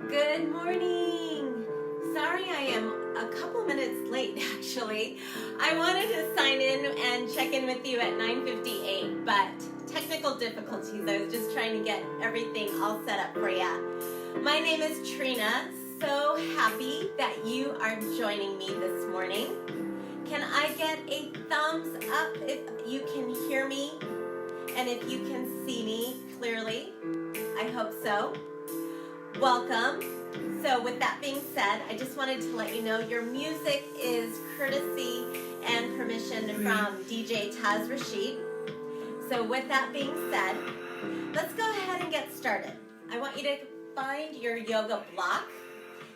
Good morning. Sorry I am a couple minutes late actually. I wanted to sign in and check in with you at 9:58, but technical difficulties. I was just trying to get everything all set up for you. My name is Trina. So happy that you are joining me this morning. Can I get a thumbs up if you can hear me and if you can see me clearly? I hope so. Welcome. So with that being said, I just wanted to let you know your music is courtesy and permission from DJ Taz Rashid. So with that being said, let's go ahead and get started. I want you to find your yoga block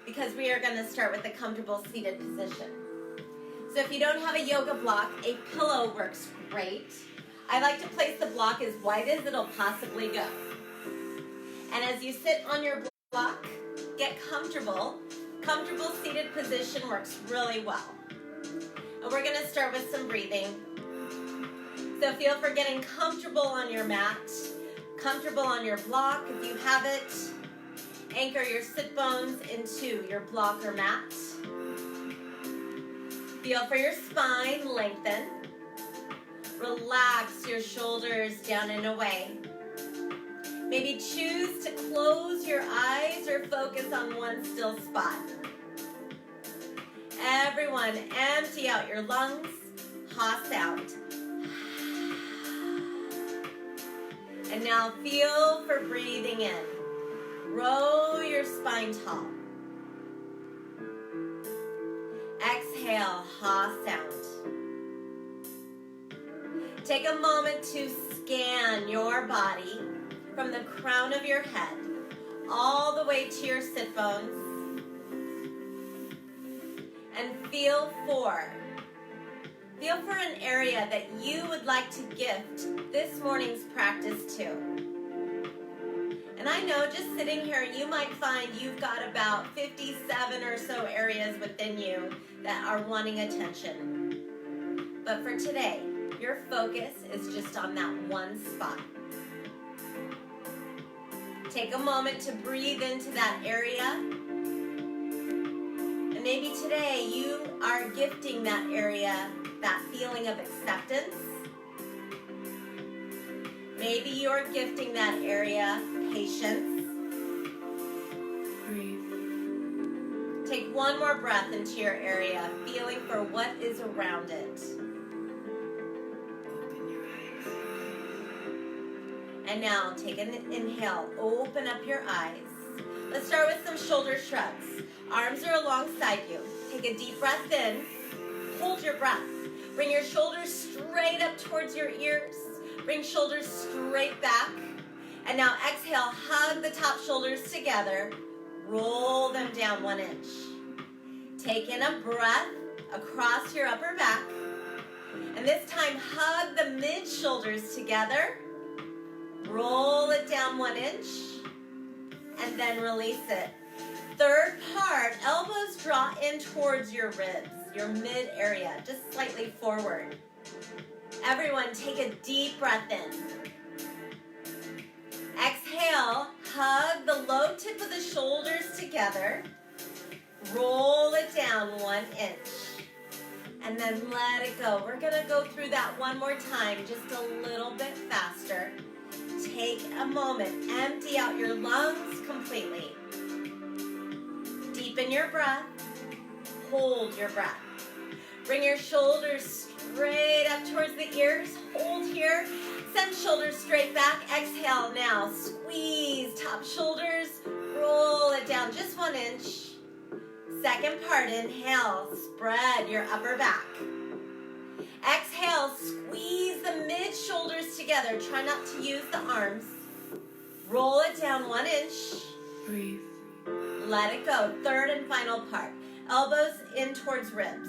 because we are going to start with a comfortable seated position. So if you don't have a yoga block, a pillow works great. I like to place the block as wide as it'll possibly go. And as you sit on your block, get comfortable. Comfortable seated position works really well. And we're going to start with some breathing. So feel for getting comfortable on your mat, comfortable on your block if you have it. Anchor your sit bones into your block or mat. Feel for your spine lengthen. Relax your shoulders down and away. Maybe choose to close your eyes or focus on one still spot. Everyone, empty out your lungs, ha sound. And now feel for breathing in. Roll your spine tall. Exhale, ha sound. Take a moment to scan your body from the crown of your head all the way to your sit bones. And feel for an area that you would like to gift this morning's practice to. And I know just sitting here, you might find you've got about 57 or so areas within you that are wanting attention. But for today, your focus is just on that one spot. Take a moment to breathe into that area. And maybe today you are gifting that area that feeling of acceptance. Maybe you're gifting that area patience. Breathe. Take one more breath into your area, feeling for what is around it. And now take an inhale, open up your eyes. Let's start with some shoulder shrugs. Arms are alongside you. Take a deep breath in, hold your breath. Bring your shoulders straight up towards your ears. Bring shoulders straight back. And now exhale, hug the top shoulders together. Roll them down 1 inch. Take in a breath across your upper back. And this time hug the mid shoulders together. Roll it down 1 inch, and then release it. Third part, elbows draw in towards your ribs, your mid area, just slightly forward. Everyone, take a deep breath in. Exhale, hug the low tip of the shoulders together. Roll it down 1 inch, and then let it go. We're gonna go through that one more time, just a little bit faster. Take a moment, empty out your lungs completely. Deepen your breath, hold your breath. Bring your shoulders straight up towards the ears, hold here. Send shoulders straight back, exhale now. Squeeze top shoulders, roll it down just 1 inch. Second part, inhale, spread your upper back. Exhale, squeeze the mid shoulders together. Try not to use the arms. Roll it down 1 inch. Breathe. Let it go. Third and final part. Elbows in towards ribs.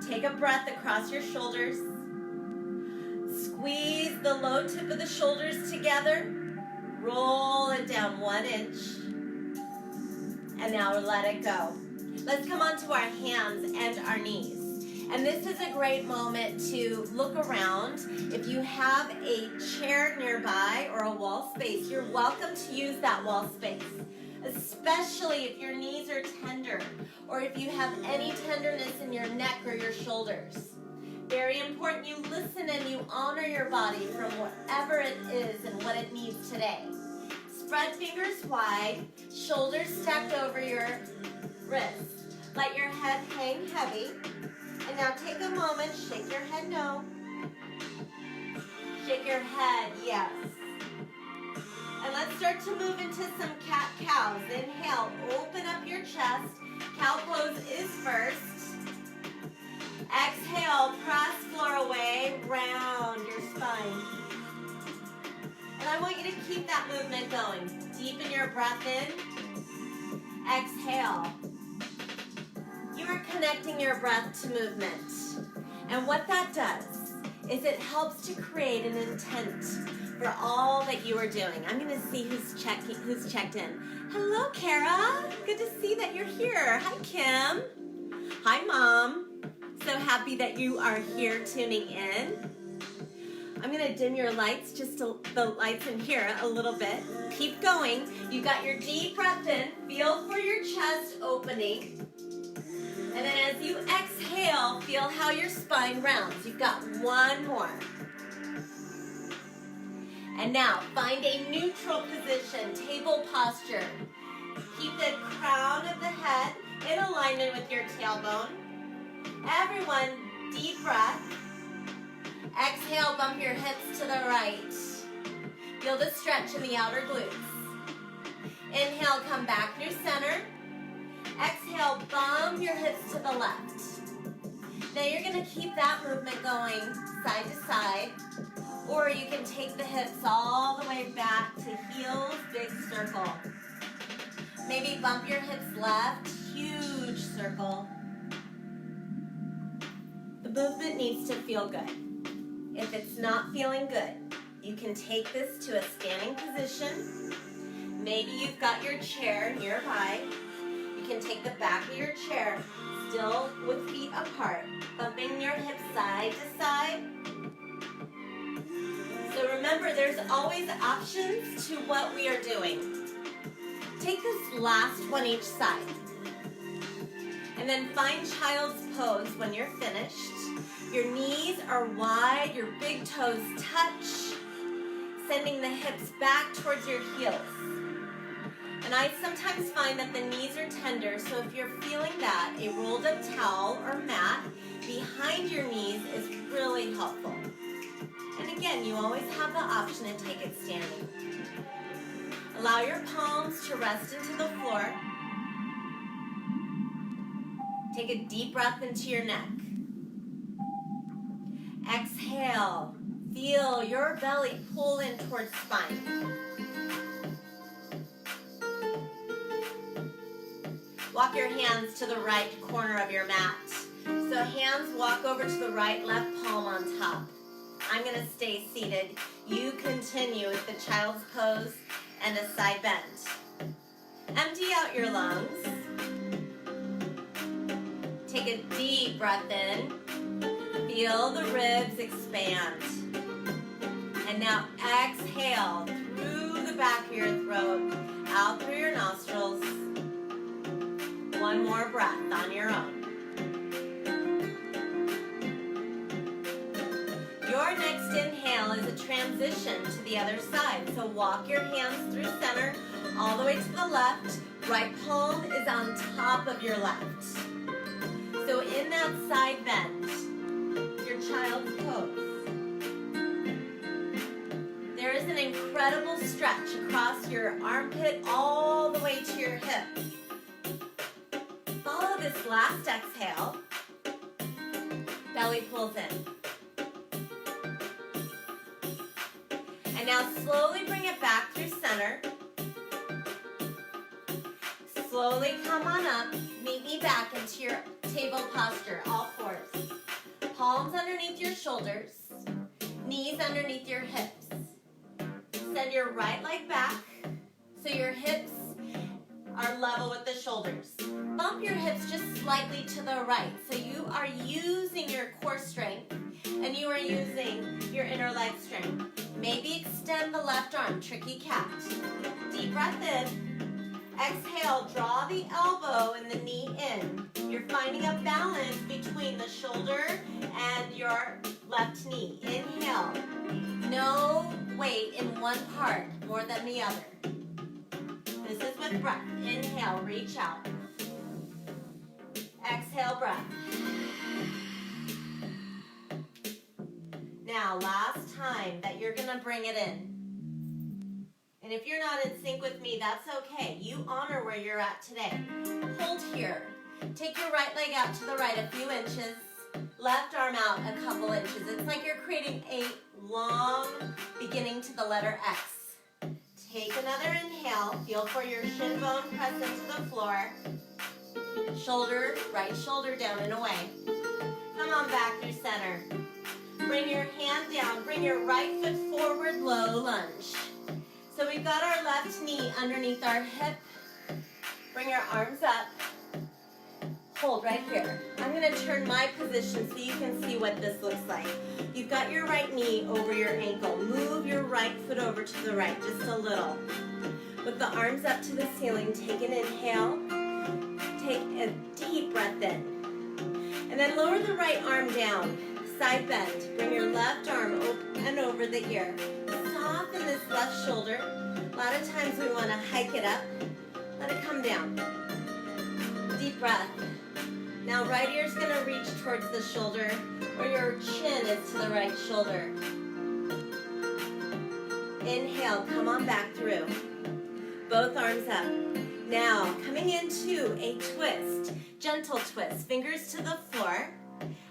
Take a breath across your shoulders. Squeeze the low tip of the shoulders together. Roll it down 1 inch. And now let it go. Let's come onto our hands and our knees. And this is a great moment to look around. If you have a chair nearby or a wall space, you're welcome to use that wall space. especially if your knees are tender or if you have any tenderness in your neck or your shoulders. Very important you listen and you honor your body from whatever it is and what it needs today. Spread fingers wide, shoulders stacked over your wrists. Let your head hang heavy. And now take a moment, shake your head no. Shake your head yes. And let's start to move into some cat-cows. Inhale, open up your chest. Cow pose is first. Exhale, press floor away, round your spine. And I want you to keep that movement going. Deepen your breath in. Exhale. You are connecting your breath to movement. And what that does is it helps to create an intent for all that you are doing. I'm going to see who's checked in. Hello, Kara. Good to see that you're here. Hi, Kim. Hi, Mom. So happy that you are here tuning in. I'm going to dim your lights, just the lights in here a little bit. Keep going. You got your deep breath in. Feel for your chest opening. And then as you exhale, feel how your spine rounds. You've got one more. And now, find a neutral position, table posture. Keep the crown of the head in alignment with your tailbone. Everyone, deep breath. Exhale, bump your hips to the right. Feel the stretch in the outer glutes. Inhale, come back through center. Exhale, bump your hips to the left. Now you're going to keep that movement going side to side, or you can take the hips all the way back to heels, big circle. Maybe bump your hips left, huge circle. The movement needs to feel good. If it's not feeling good, you can take this to a standing position. Maybe you've got your chair nearby. You can take the back of your chair, still with feet apart, bumping your hips side to side. So remember, there's always options to what we are doing. Take this last one each side. And then find child's pose when you're finished. Your knees are wide, your big toes touch, sending the hips back towards your heels. And I sometimes find that the knees are tender, so if you're feeling that, a rolled up towel or mat behind your knees is really helpful. And again, you always have the option to take it standing. Allow your palms to rest into the floor. Take a deep breath into your neck. Exhale. Feel your belly pull in towards spine. Walk your hands to the right corner of your mat. So hands walk over to the right, left palm on top. I'm going to stay seated. You continue with the child's pose and a side bend. Empty out your lungs. Take a deep breath in. Feel the ribs expand. And now exhale through the back of your throat, out through your nostrils. One more breath on your own. Your next inhale is a transition to the other side. So walk your hands through center, all the way to the left. Right palm is on top of your left. So in that side bend, your child's pose. There is an incredible stretch across your armpit all the way to your hip. Follow this last exhale. Belly pulls in. And now slowly bring it back through center. Slowly come on up. Meet me back into your table posture, all fours. Palms underneath your shoulders. Knees underneath your hips. Send your right leg back so your hips are level with the shoulders. Bump your hips just slightly to the right. So you are using your core strength and you are using your inner leg strength. Maybe extend the left arm, tricky cat. Deep breath in. Exhale, draw the elbow and the knee in. You're finding a balance between the shoulder and your left knee. Inhale. No weight in one part more than the other. This is with breath. Inhale, reach out. Exhale, breath. Now, last time that you're gonna bring it in. And if you're not in sync with me, that's okay. You honor where you're at today. Hold here. Take your right leg out to the right a few inches. Left arm out a couple inches. It's like you're creating a long beginning to the letter X. Take another inhale. Feel for your shin bone press into the floor. Shoulder, right shoulder down and away. Come on back through center. Bring your hand down. Bring your right foot forward, low lunge. So we've got our left knee underneath our hip. Bring our arms up. Hold right here. I'm going to turn my position so you can see what this looks like. You've got your right knee over your ankle. Move your right foot over to the right just a little. With the arms up to the ceiling, take an inhale. Take a deep breath in. And then lower the right arm down. Side bend. Bring your left arm and over the ear. Soften this left shoulder. A lot of times we want to hike it up. Let it come down. Deep breath. Now right ear's going to reach towards the shoulder, or your chin is to the right shoulder. Inhale, come on back through. Both arms up. Now, coming into a twist, gentle twist, fingers to the floor.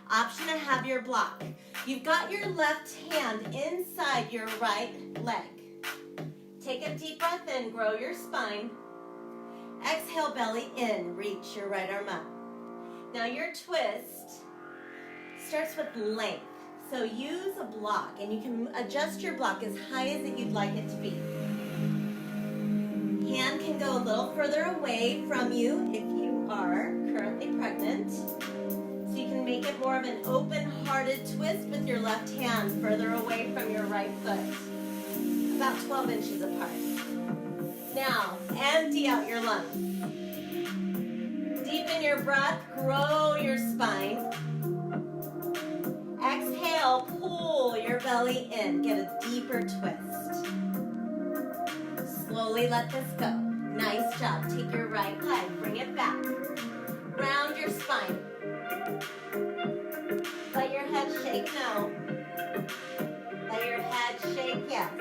Option to have your block. You've got your left hand inside your right leg. Take a deep breath in, grow your spine. Exhale, belly in, reach your right arm up. Now your twist starts with length. So use a block, and you can adjust your block as high as you'd like it to be. Hand can go a little further away from you if you are currently pregnant. So you can make it more of an open-hearted twist with your left hand further away from your right foot. About 12 inches apart. Now, empty out your lungs. Deepen your breath, grow your spine. Exhale, pull your belly in. Get a deeper twist. Slowly let this go. Nice job. Take your right leg, bring it back. Round your spine. Let your head shake, no. Let your head shake, yes.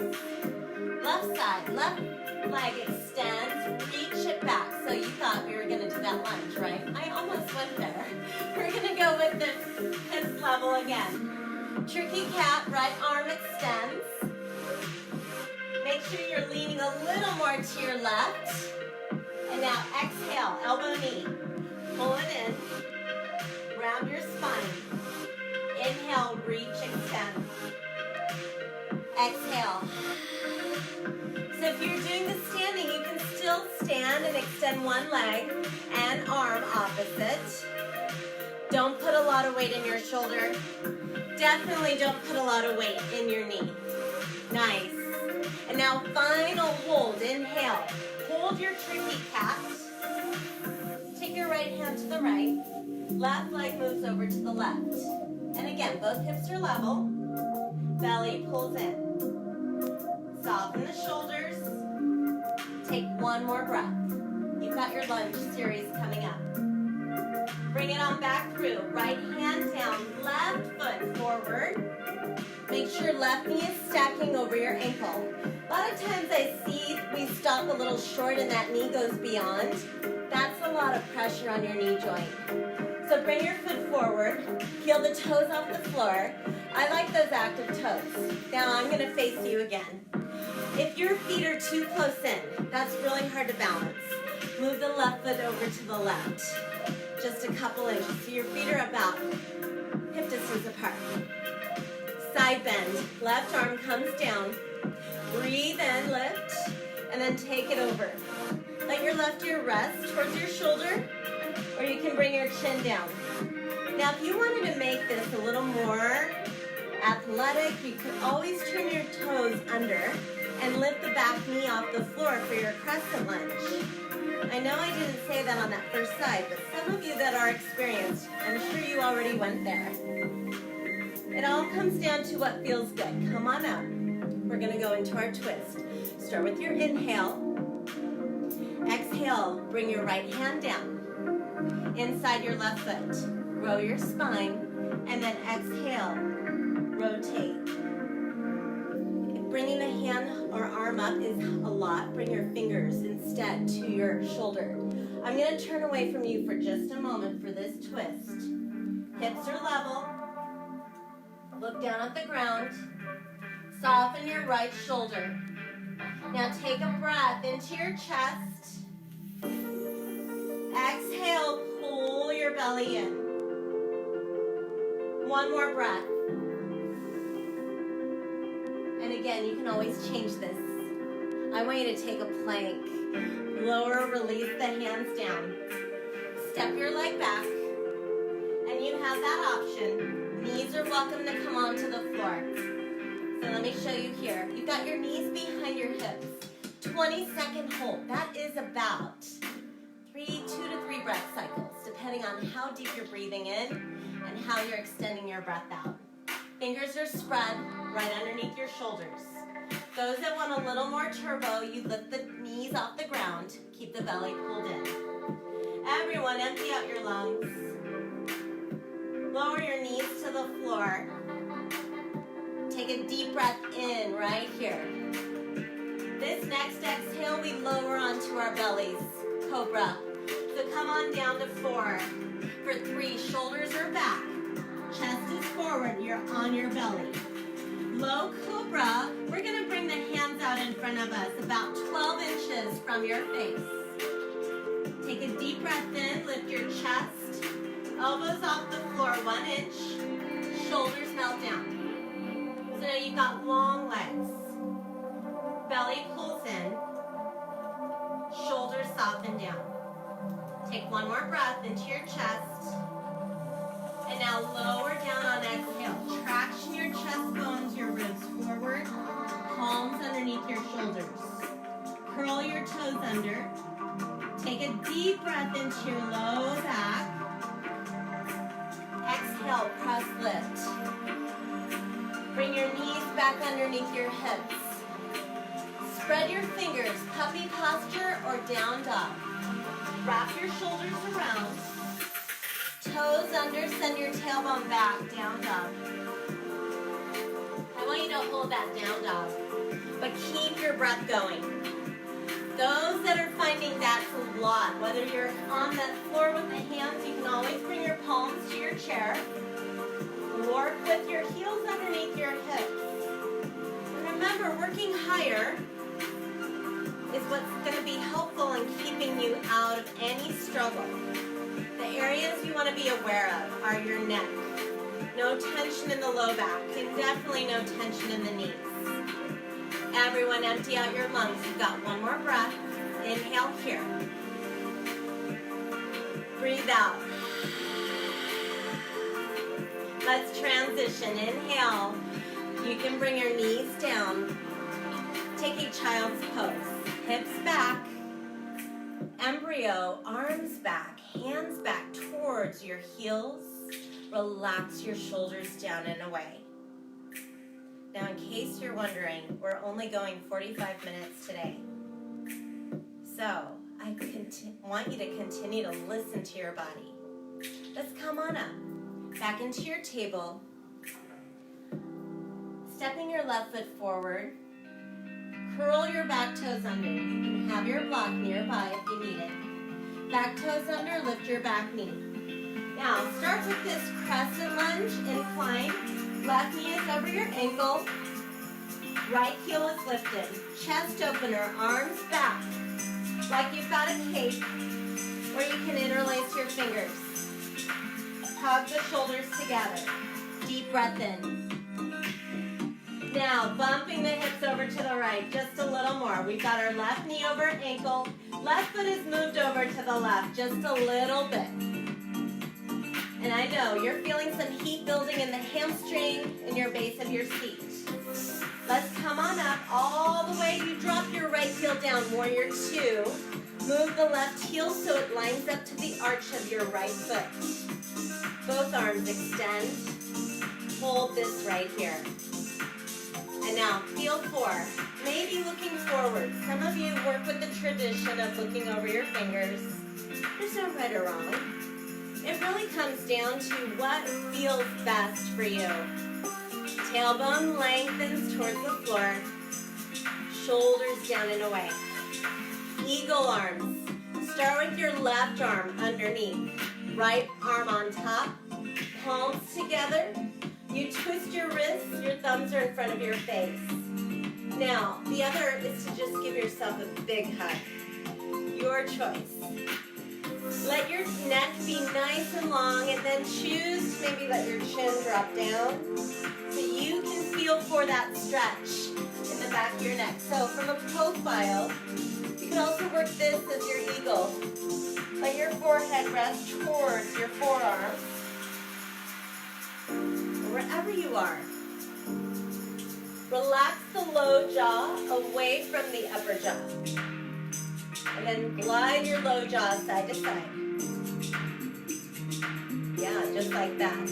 Left side, left leg extends, reach it back. So you thought we were going to do that lunge, right? I almost went there. We're going to go with this hips level again. Tricky cat, right arm extends. Make sure you're leaning a little more to your left. And now exhale, elbow knee. Pull it in. Round your spine. Inhale, reach, extend. Exhale. So if you're doing the standing, you can still stand and extend one leg and arm opposite. Don't put a lot of weight in your shoulder. Definitely don't put a lot of weight in your knee. Nice. And now final hold. Inhale. Hold your tricky cat. Take your right hand to the right. Left leg moves over to the left. And again, both hips are level. Belly pulls in. Soften the shoulders. Take one more breath. You've got your lunge series coming up. Bring it on back through. Right hand down, left foot forward. Make sure left knee is stacking over your ankle. A lot of times I see we stop a little short and that knee goes beyond. That's a lot of pressure on your knee joint. So bring your foot forward, peel the toes off the floor. I like those active toes. Now I'm going to face you again. If your feet are too close in, that's really hard to balance. Move the left foot over to the left. Just a couple inches. So your feet are about hip distance apart. Side bend. Left arm comes down. Breathe in, lift, and then take it over. Let your left ear rest towards your shoulder, or you can bring your chin down. Now, if you wanted to make this a little more athletic, you could always turn your toes under and lift the back knee off the floor for your crescent lunge. I know I didn't say that on that first side, but some of you that are experienced, I'm sure you already went there. It all comes down to what feels good. Come on up. We're going to go into our twist. Start with your inhale. Exhale, bring your right hand down. Inside your left foot. Row your spine. And then exhale, rotate. Bringing the hand or arm up is a lot. Bring your fingers instead to your shoulder. I'm going to turn away from you for just a moment for this twist. Hips are level. Look down at the ground. Soften your right shoulder. Now take a breath into your chest. Exhale, pull your belly in. One more breath. And again, you can always change this. I want you to take a plank. Lower, release the hands down. Step your leg back. And you have that option. Knees are welcome to come onto the floor. So let me show you here. You've got your knees behind your hips. 20-second hold. That is about 2 to 3 breath cycles, depending on how deep you're breathing in and how you're extending your breath out. Fingers are spread right underneath your shoulders. Those that want a little more turbo, you lift the knees off the ground. Keep the belly pulled in. Everyone, empty out your lungs. Lower your knees to the floor. Take a deep breath in right here. This next exhale, we lower onto our bellies. Cobra. So come on down to 4. For 3, shoulders are back. Chest is forward. You're on your belly. Low cobra. We're going to bring the hands out in front of us, about 12 inches from your face. Take a deep breath in. Lift your chest. Elbows off the floor, 1 inch. Shoulders melt down. So now you've got long legs. Belly pulls in. Shoulders soften down. Take one more breath into your chest. And now lower down on exhale. Traction your chest bones, your ribs forward. Palms underneath your shoulders. Curl your toes under. Take a deep breath into your low back. Exhale, press lift. Bring your knees back underneath your hips. Spread your fingers, puppy posture or down dog. Wrap your shoulders around. Toes under, send your tailbone back, down dog. I want you to hold that down dog, but keep your breath going. Those that are finding that's a lot, whether you're on the floor with the hands, you can always bring your palms to your chair. Work with your heels underneath your hips. And remember, working higher is what's going to be helpful in keeping you out of any struggle. The areas you want to be aware of are your neck. No tension in the low back, and definitely no tension in the knees. Everyone empty out your lungs. You've got one more breath. Inhale here. Breathe out. Let's transition. Inhale. You can bring your knees down. Take a child's pose. Hips back. Embryo, arms back, hands back towards your heels. Relax your shoulders down and away. Now, in case you're wondering, we're only going 45 minutes today. So, I want you to continue to listen to your body. Let's come on up. Back into your table. Stepping your left foot forward. Curl your back toes under. You can have your block nearby if you need it. Back toes under, lift your back knee. Now, start with this crescent lunge, incline. Left knee is over your ankle. Right heel is lifted. Chest opener, arms back. Like you've got a cape. Or you can interlace your fingers. Hug the shoulders together. Deep breath in. Now, bumping the hips over to the right, just a little more. We've got our left knee over ankle. Left foot is moved over to the left, just a little bit. And I know you're feeling some heat building in the hamstring and your base of your seat. Let's come on up all the way. You drop your right heel down, warrior 2. Move the left heel so it lines up to the arch of your right foot. Both arms extend. Hold this right here. And now feel 4. Maybe looking forward. Some of you work with the tradition of looking over your fingers. There's no right or wrong. It really comes down to what feels best for you. Tailbone lengthens towards the floor. Shoulders down and away. Eagle arms. Start with your left arm underneath. Right arm on top. Palms together. You twist your wrists. Your thumbs are in front of your face. Now, the other is to just give yourself a big hug. Your choice. Let your neck be nice and long, and then choose to maybe let your chin drop down so you can feel for that stretch in the back of your neck. So from a profile, you can also work this as your eagle. Let your forehead rest towards your forearms, or wherever you are. Relax the low jaw away from the upper jaw. And then glide your low jaw side to side. Yeah, just like that.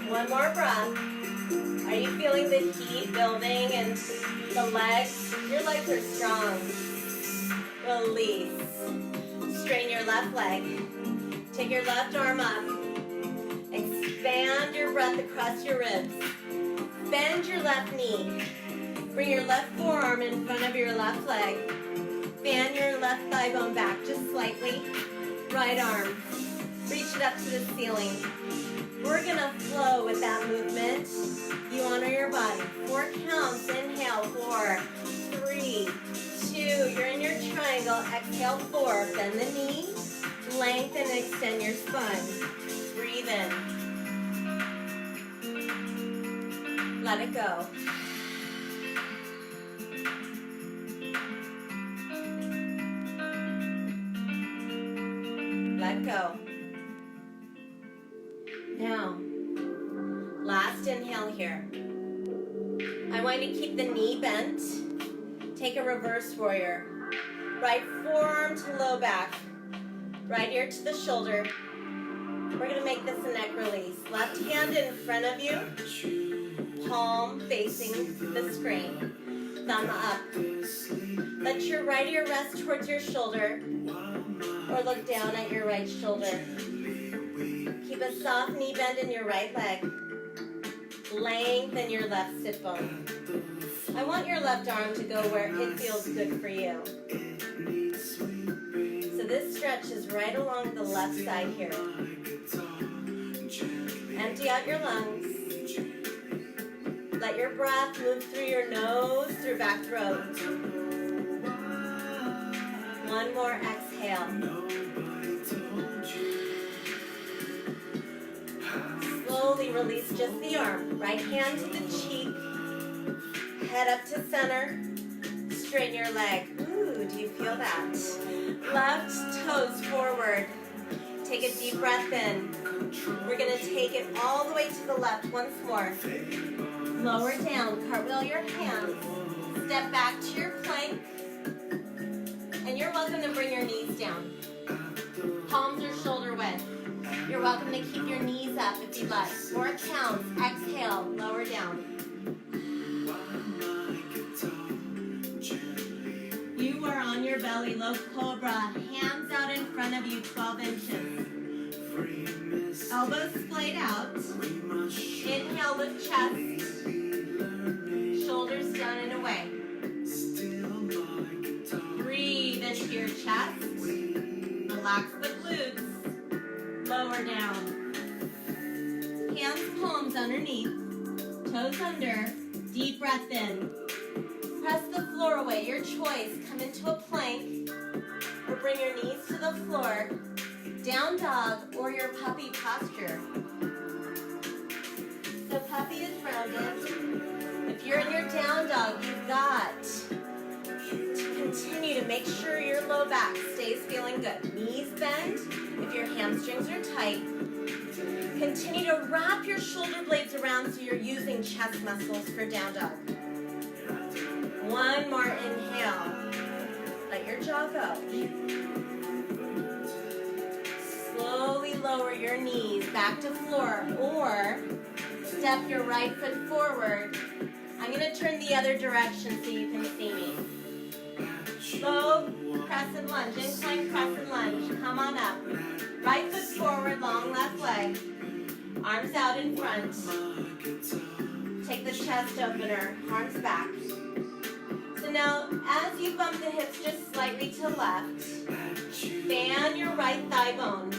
One more breath. Are you feeling the heat building and the legs? Your legs are strong. Release. Straighten your left leg. Take your left arm up. Expand your breath across your ribs. Bend your left knee. Bring your left forearm in front of your left leg. Fan your left thigh bone back just slightly. Right arm. Reach it up to the ceiling. We're going to flow with that movement. You honor your body. 4 counts. Inhale. 4, 3, 2. You're in your triangle. Exhale. 4. Bend the knee. Lengthen and extend your spine. Breathe in. Let it go. Let go. Now, last inhale here. I want you to keep the knee bent. Take a reverse warrior. Right forearm to low back. Right ear to the shoulder. We're going to make this a neck release. Left hand in front of you. Palm facing the screen. Thumb up. Let your right ear rest towards your shoulder, or look down at your right shoulder. Keep a soft knee bend in your right leg. Lengthen your left sit bone. I want your left arm to go where it feels good for you. So this stretch is right along the left side here. Empty out your lungs. Let your breath move through your nose, through back throat. One more exhale. Slowly release just the arm. Right hand to the cheek. Head up to center. Straighten your leg. Ooh, do you feel that? Left toes forward. Take a deep breath in. We're going to take it all the way to the left once more. Lower down, cartwheel your hands, step back to your plank, and you're welcome to bring your knees down. Palms are shoulder width. You're welcome to keep your knees up if you'd like. 4 counts, exhale, lower down. You are on your belly, low cobra, hands out in front of you, 12 inches. Elbows splayed out. Inhale, lift chest. Shoulders down and away. Breathe into your chest. Relax the glutes. Lower down. Hands, palms underneath. Toes under. Deep breath in. Press the floor away. Your choice. Come into a plank. Or bring your knees to the floor. Down dog or your puppy posture. So puppy is rounded. If you're in your down dog, you've got to continue to make sure your low back stays feeling good. Knees bend if your hamstrings are tight. Continue to wrap your shoulder blades around so you're using chest muscles for down dog. One more inhale. Let your jaw go. Slowly lower your knees back to floor, or step your right foot forward. I'm going to turn the other direction so you can see me. Slow crescent lunge, incline crescent lunge. Come on up. Right foot forward, long left leg. Arms out in front. Take the chest opener, arms back. So now, as you bump the hips just slightly to left, fan your right thigh bone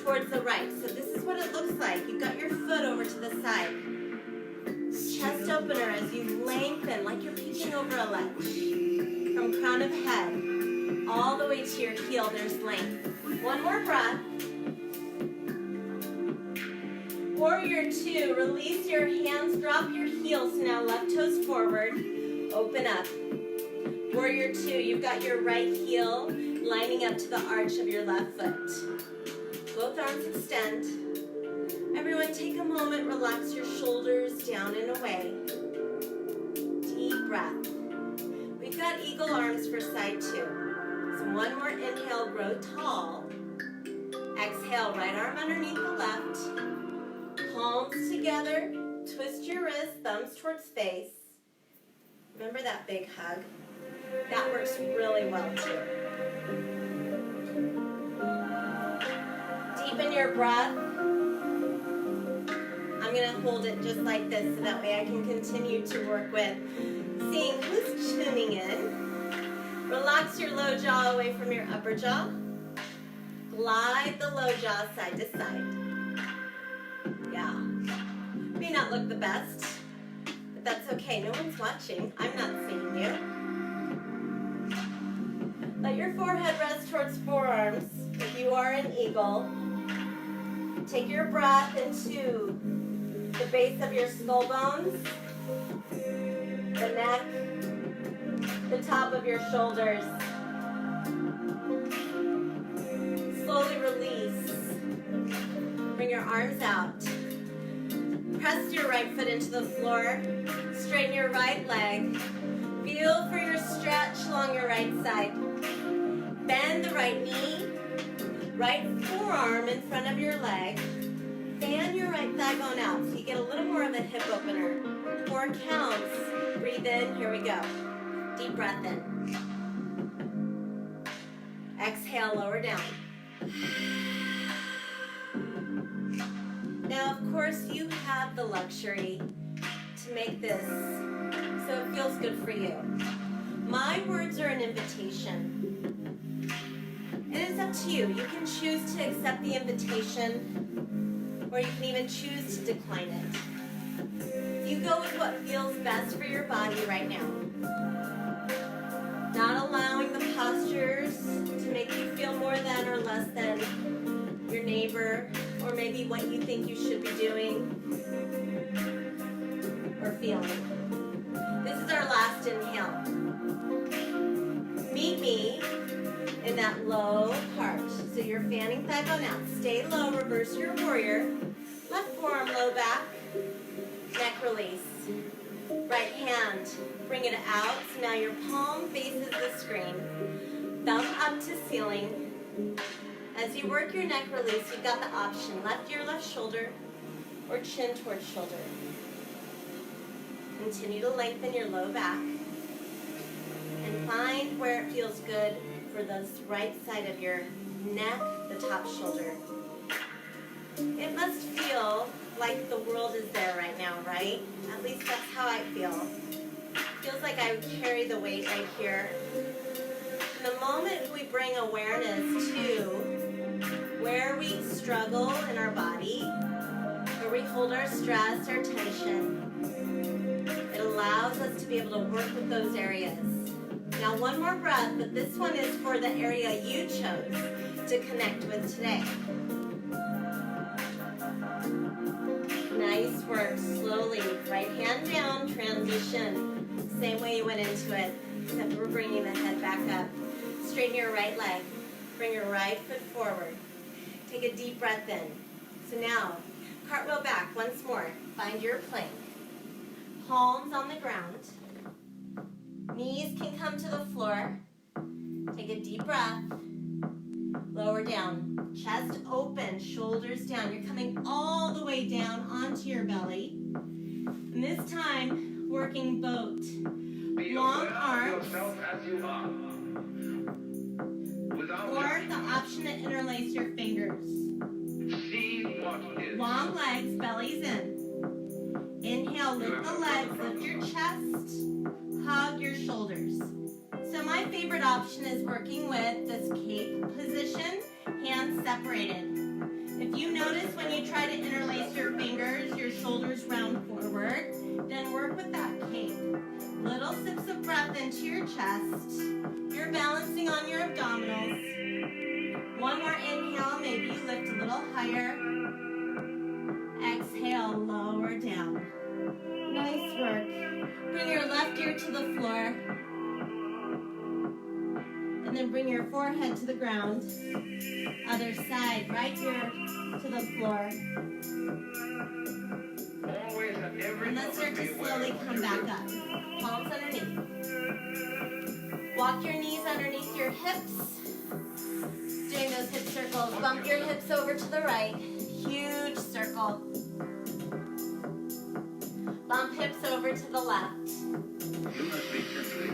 towards the right. So this is what it looks like. You've got your foot over to the side. Chest opener as you lengthen like you're peeking over a ledge. From crown of head all the way to your heel, there's length. One more breath. Warrior two, release your hands, drop your heels. Now left toes forward, open up. Warrior two, you've got your right heel lining up to the arch of your left foot. Both arms extend. Everyone take a moment, relax your shoulders down and away. Deep breath. We've got eagle arms for side two. So one more inhale, grow tall. Exhale, right arm underneath the left. Palms together, twist your wrists, thumbs towards face. Remember that big hug? That works really well too. Deepen your breath. I'm going to hold it just like this so that way I can continue to work with seeing who's tuning in. Relax your low jaw away from your upper jaw. Glide the low jaw side to side. Yeah. May not look the best, but that's okay. No one's watching. I'm not seeing you. Let your forehead rest towards forearms if you are an eagle. Take your breath into the base of your skull bones, the neck, the top of your shoulders. Slowly release. Bring your arms out. Press your right foot into the floor. Straighten your right leg. Feel for your stretch along your right side. Bend the right knee. Right forearm in front of your leg. Fan your right thigh bone out so you get a little more of a hip opener. 4 counts. Breathe in. Here we go. Deep breath in. Exhale, lower down. Now, of course, you have the luxury to make this so it feels good for you. My words are an invitation. And it's up to you. You can choose to accept the invitation, or you can even choose to decline it. You go with what feels best for your body right now. Not allowing the postures to make you feel more than or less than your neighbor, or maybe what you think you should be doing or feeling. This is our last inhale. Meet me in that low part. So you're fanning thigh bone out. Stay low, reverse your warrior. Left forearm low back. Neck release. Right hand, bring it out. So now your palm faces the screen. Thumb up to ceiling. As you work your neck release, you've got the option. Left ear, left shoulder, or chin towards shoulder. Continue to lengthen your low back. And find where it feels good for the right side of your neck, the top shoulder. It must feel like the world is there right now, right? At least that's how I feel. Feels like I carry the weight right here. And the moment we bring awareness to where we struggle in our body, where we hold our stress, our tension, it allows us to be able to work with those areas. Now one more breath, but this one is for the area you chose to connect with today. Nice work, slowly. Right hand down, transition. Same way you went into it, except we're bringing the head back up. Straighten your right leg. Bring your right foot forward. Take a deep breath in. So now, cartwheel back once more. Find your plank. Palms on the ground. Knees can come to the floor. Take a deep breath. Lower down. Chest open, shoulders down. You're coming all the way down onto your belly. And this time, working both long arms or the option to interlace your fingers. Long legs, bellies in. Inhale, lift the legs, lift your chest, hug your shoulders. So my favorite option is working with this cape position, hands separated. If you notice when you try to interlace your fingers, your shoulders round forward, then work with that cape. Little sips of breath into your chest. You're balancing on your abdominals. One more inhale, maybe you lift a little higher. Exhale, lower down. Nice work. Bring your left ear to the floor. And then bring your forehead to the ground. Other side, right ear to the floor. And let's start to slowly come back up. Palms underneath. Walk your knees underneath your hips. Doing those hip circles. Bump your hips over to the right. Huge circle. Bump hips over to the left. You must be simply.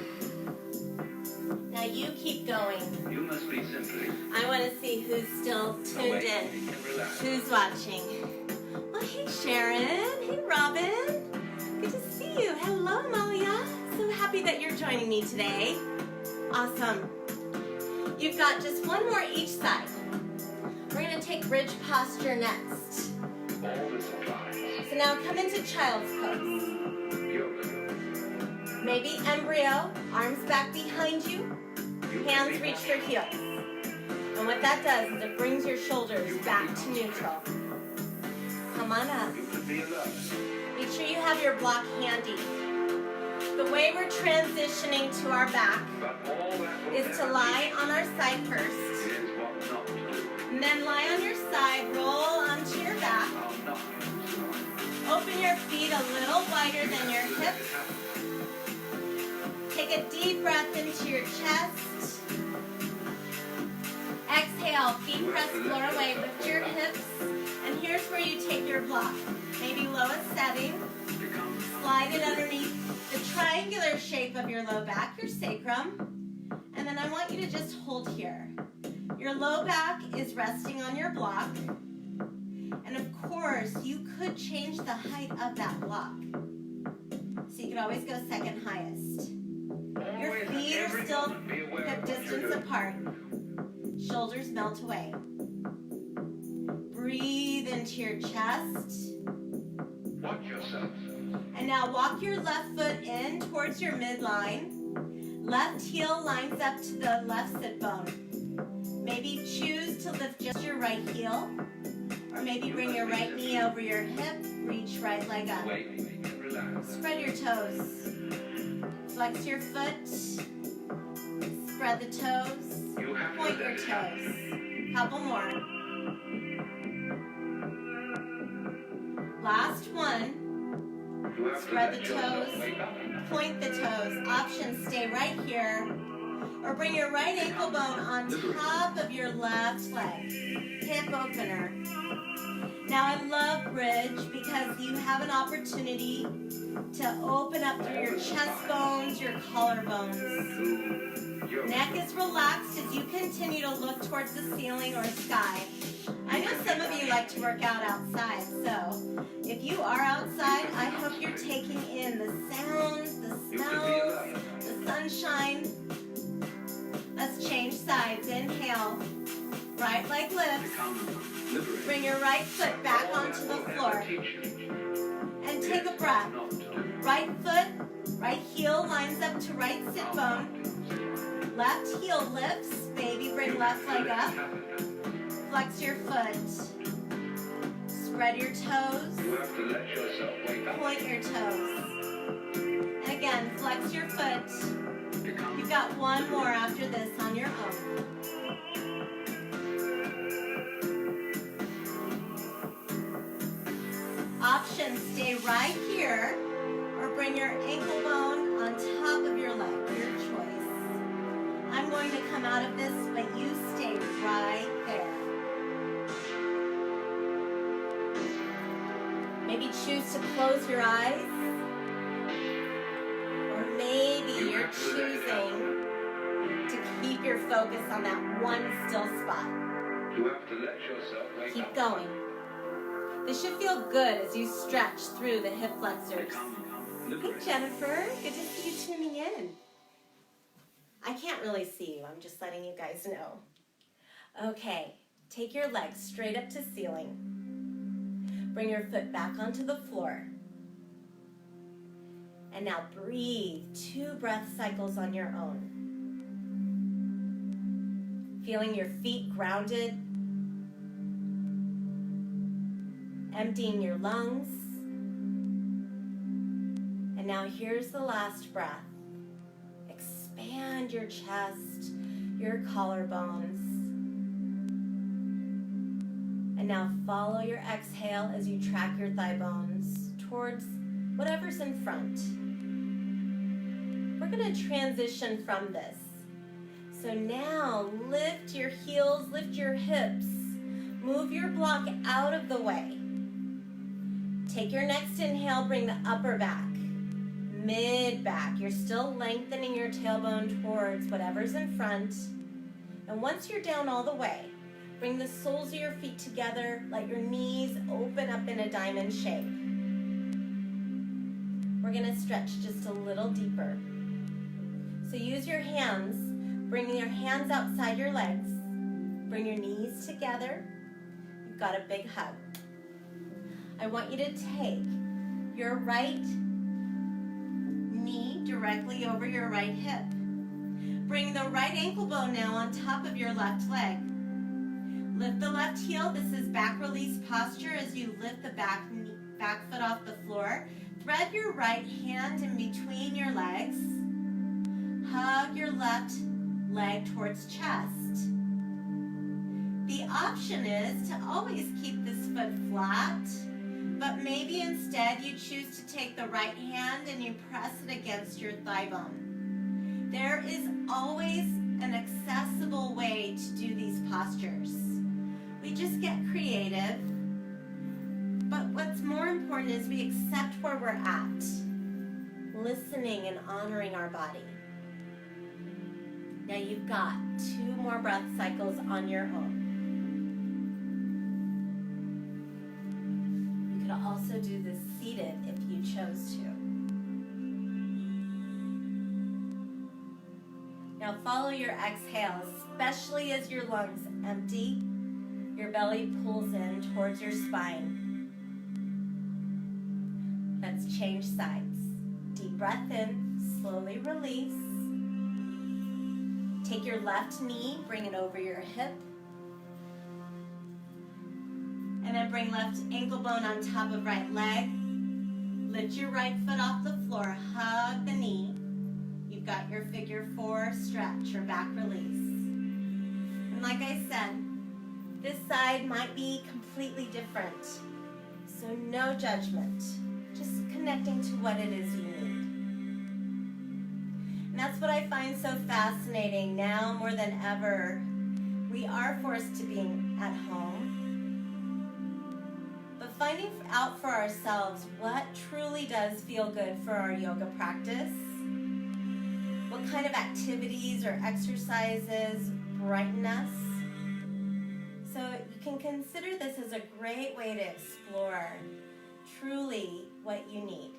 Now you keep going. You must be simply. I want to see who's still tuned in. Who's watching? Well, hey Sharon. Hey Robin. Good to see you. Hello Amalia. So happy that you're joining me today. Awesome. You've got just one more each side. We're going to take bridge posture next. All this applies. So now come into child's pose. Yoga. Maybe embryo, arms back behind you, hands reach for heels. And what that does is it brings your shoulders back to neutral. Come on up. You could be alone. Make sure you have your block handy. The way we're transitioning to our back But all that will is to lie on our side first. is what not to do. And then lie on your side, roll onto your back. I'll not do. Open your feet a little wider than your hips. Take a deep breath into your chest. Exhale, feet press floor away, lift your hips. And here's where you take your block. Maybe lowest setting. Slide it underneath the triangular shape of your low back, your sacrum. And then I want you to just hold here. Your low back is resting on your block. And of course, you could change the height of that block. So you could always go second highest. Your feet are still hip distance apart. Shoulders melt away. Breathe into your chest. Watch yourself. And now walk your left foot in towards your midline. Left heel lines up to the left sit bone. Maybe choose to lift just your right heel. Or maybe bring your right knee over your hip. Reach right leg up. Wait and relax. Spread your toes. Flex your foot. Spread the toes. You have to Point let your it happen. toes. Couple more. Last one. You have to Spread let the yourself toes. wake up. Point the toes. Option, stay right here. Or bring your right ankle bone on top of your left leg. Hip opener. Now I love bridge because you have an opportunity to open up through your chest bones, your collarbones. Neck is relaxed as you continue to look towards the ceiling or sky. I know some of you like to work out outside, so if you are outside, I hope you're taking in the sounds, the smells, the sunshine. Let's change sides. Inhale. Right leg lifts. Bring your right foot back onto the floor. And take a breath. Right foot, right heel lines up to right sit bone. Left heel lifts. Maybe bring left leg up. Flex your foot. Spread your toes. You have to let yourself wake up. Point your toes. And again, flex your foot. You've got one more after this on your own. Option, stay right here or bring your ankle bone on top of your leg, your choice. I'm going going to come out of this, but you stay right there. Maybe choose to close your eyes. Or maybe you're choosing to keep your focus on that one still spot. You have to let yourself wake Keep up. going. This should feel good as you stretch through the hip flexors. Hey Jennifer, good to see you tuning in. I can't really see you, I'm just letting you guys know. Okay, take your legs straight up to ceiling. Bring your foot back onto the floor. And now breathe 2 breath cycles on your own. Feeling your feet grounded. Emptying your lungs. And now here's the last breath. Expand your chest, your collarbones. And now follow your exhale as you track your thigh bones towards whatever's in front. We're going to transition from this. So now lift your heels, lift your hips. Move your block out of the way. Take your next inhale, bring the upper back, mid back. You're still lengthening your tailbone towards whatever's in front. And once you're down all the way, bring the soles of your feet together, let your knees open up in a diamond shape. We're gonna stretch just a little deeper. So use your hands, bring your hands outside your legs, bring your knees together. You've got a big hug. I want you to take your right knee directly over your right hip. Bring the right ankle bone now on top of your left leg. Lift the left heel. This is back release posture as you lift the back foot off the floor. Thread your right hand in between your legs. Hug your left leg towards chest. The option is to always keep this foot flat, but maybe instead you choose to take the right hand and you press it against your thigh bone. There is always an accessible way to do these postures. We just get creative, but what's more important is we accept where we're at, listening and honoring our body. Now you've got 2 more breath cycles on your own. You could also do this seated if you chose to. Now follow your exhale, especially as your lungs empty, your belly pulls in towards your spine. Let's change sides. Deep breath in, slowly release. Take your left knee, bring it over your hip. And then bring left ankle bone on top of right leg. Lift your right foot off the floor, hug the knee. You've got your figure 4 stretch or back release. And like I said, this side might be completely different. So no judgment, just connecting to what it is you need. And that's what I find so fascinating now more than ever. We are forced to be at home, but finding out for ourselves what truly does feel good for our yoga practice, what kind of activities or exercises brighten us. So you can consider this as a great way to explore truly what you need.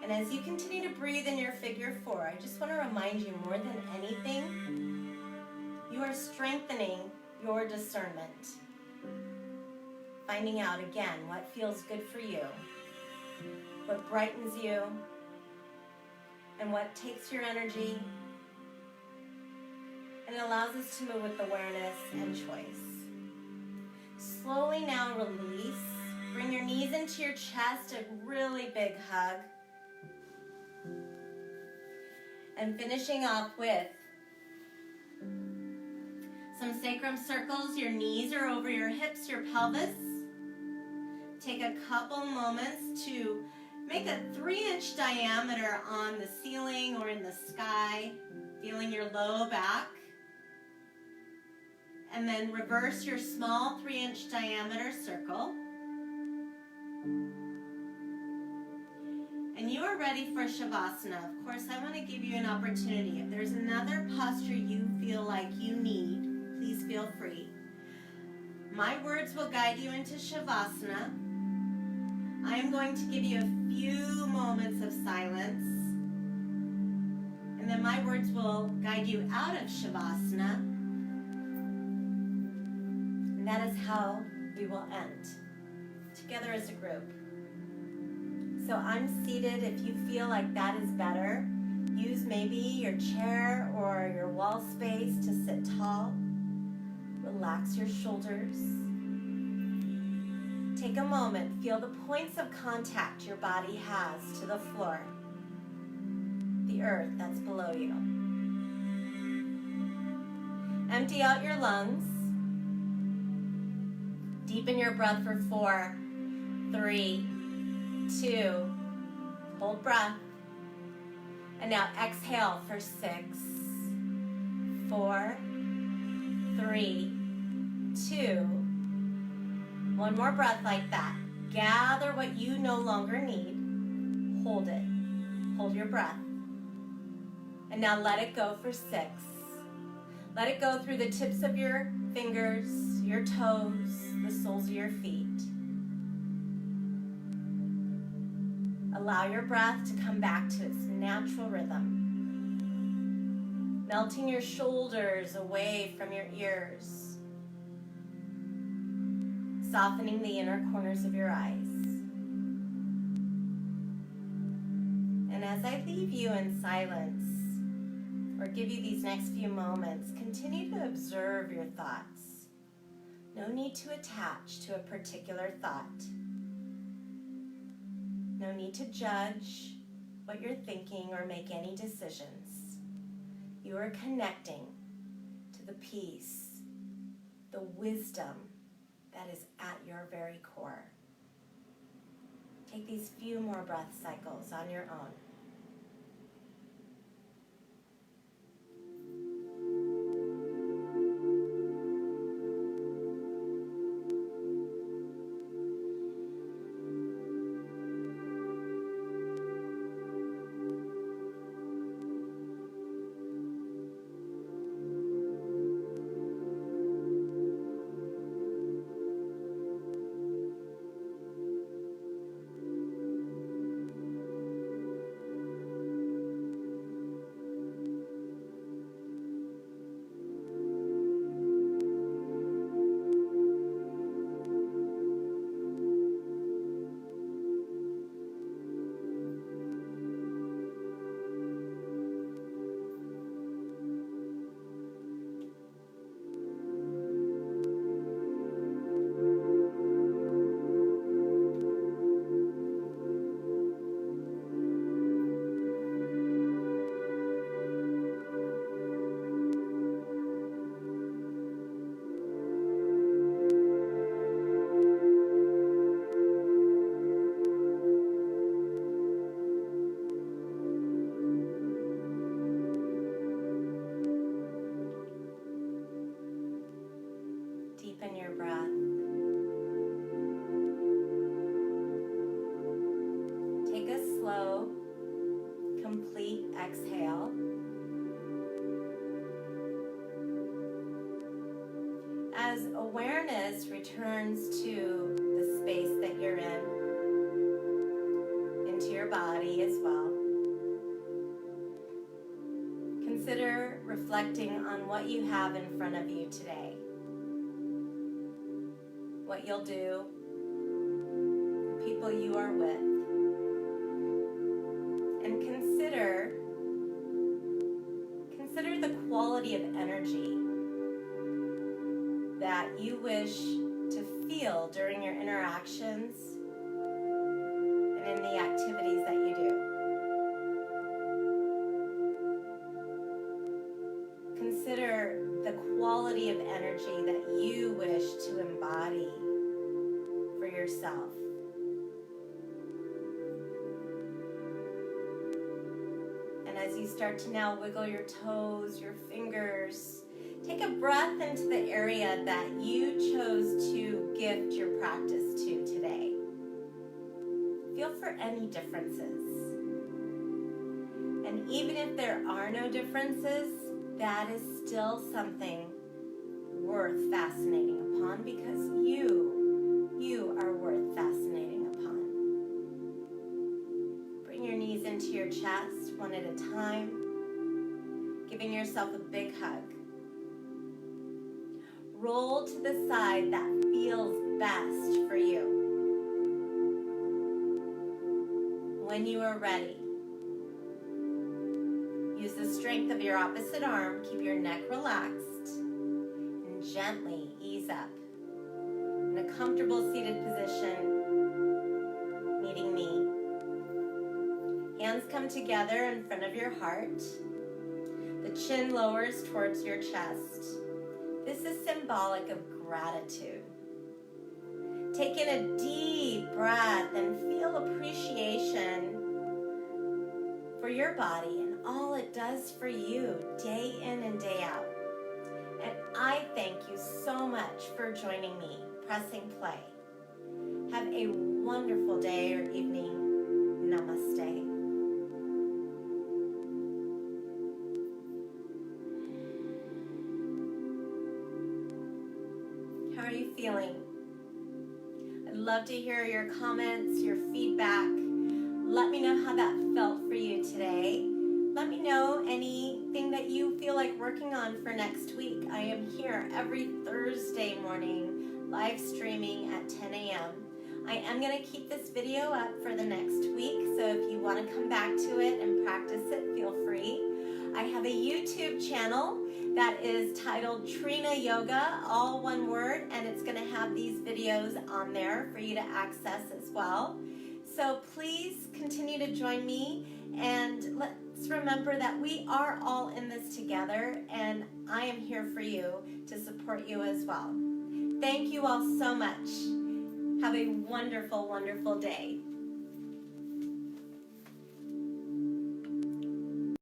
And as you continue to breathe in your figure 4, I just want to remind you more than anything, you are strengthening your discernment. Finding out again what feels good for you, what brightens you, and what takes your energy and allows us to move with awareness and choice. Slowly now release. Bring your knees into your chest, a really big hug. And finishing off with some sacrum circles. Your knees are over your hips, your pelvis. Take a couple moments to Make a 3-inch diameter on the ceiling or in the sky, feeling your low back. And then reverse your small 3-inch diameter circle. And you are ready for Shavasana. Of course, I want to give you an opportunity. If there's another posture you feel like you need, please feel free. My words will guide you into Shavasana. I am going to give you a few moments of silence. And then my words will guide you out of Shavasana. And that is how we will end, together as a group. So I'm seated. If you feel like that is better, use maybe your chair or your wall space to sit tall. Relax your shoulders. Take a moment. Feel the points of contact your body has to the floor, the earth that's below you. Empty out your lungs. Deepen your breath for 4, 3, 2, hold breath. And now exhale for 6, 4, 3, 2. One more breath like that. Gather what you no longer need. Hold it. Hold your breath. And now let it go for 6. Let it go through the tips of your fingers, your toes, the soles of your feet. Allow your breath to come back to its natural rhythm. Melting your shoulders away from your ears. Softening the inner corners of your eyes. And as I leave you in silence, or give you these next few moments, continue to observe your thoughts. No need to attach to a particular thought. No need to judge what you're thinking or make any decisions. You are connecting to the peace, the wisdom that is at your very core. Take these few more breath cycles on your own. Deepen your breath. Take a slow, complete exhale. As awareness returns to the space that you're in, into your body as well, consider reflecting on what you have in front of you today. What you'll do, the people you are with, and consider the quality of energy that you wish to feel during your interactions and in the activities that you do. Consider the quality of energy that you wish to embody for yourself. as you start to now wiggle your toes, your fingers, take a breath into the area that you chose to gift your practice to today. Feel for any differences. And even if there are no differences, that is still something worth fascinating upon, because you are worth fascinating upon. Bring your knees into your chest one at a time, giving yourself a big hug. Roll to the side that feels best for you. When you are ready, use the strength of your opposite arm, keep your neck relaxed, and gently ease up. In a comfortable seated position, meeting me. Hands come together in front of your heart. The chin lowers towards your chest. This is symbolic of gratitude. Take in a deep breath and feel appreciation for your body and all it does for you day in and day out. And I thank you so much for joining me, pressing play. Have a wonderful day or evening. Namaste. How are you feeling? I'd love to hear your comments, your feedback. Let me know how that felt for you today. Let me know anything that you feel like working on for next week. I am here every Thursday morning, live streaming at 10 a.m. I am going to keep this video up for the next week, so if you want to come back to it and practice it, feel free. I have a YouTube channel that is titled TrinaYoga, all one word, and it's going to have these videos on there for you to access as well. So please continue to join me, and let's remember that we are all in this together, and I am here for you to support you as well. Thank you all so much. Have a wonderful, wonderful day.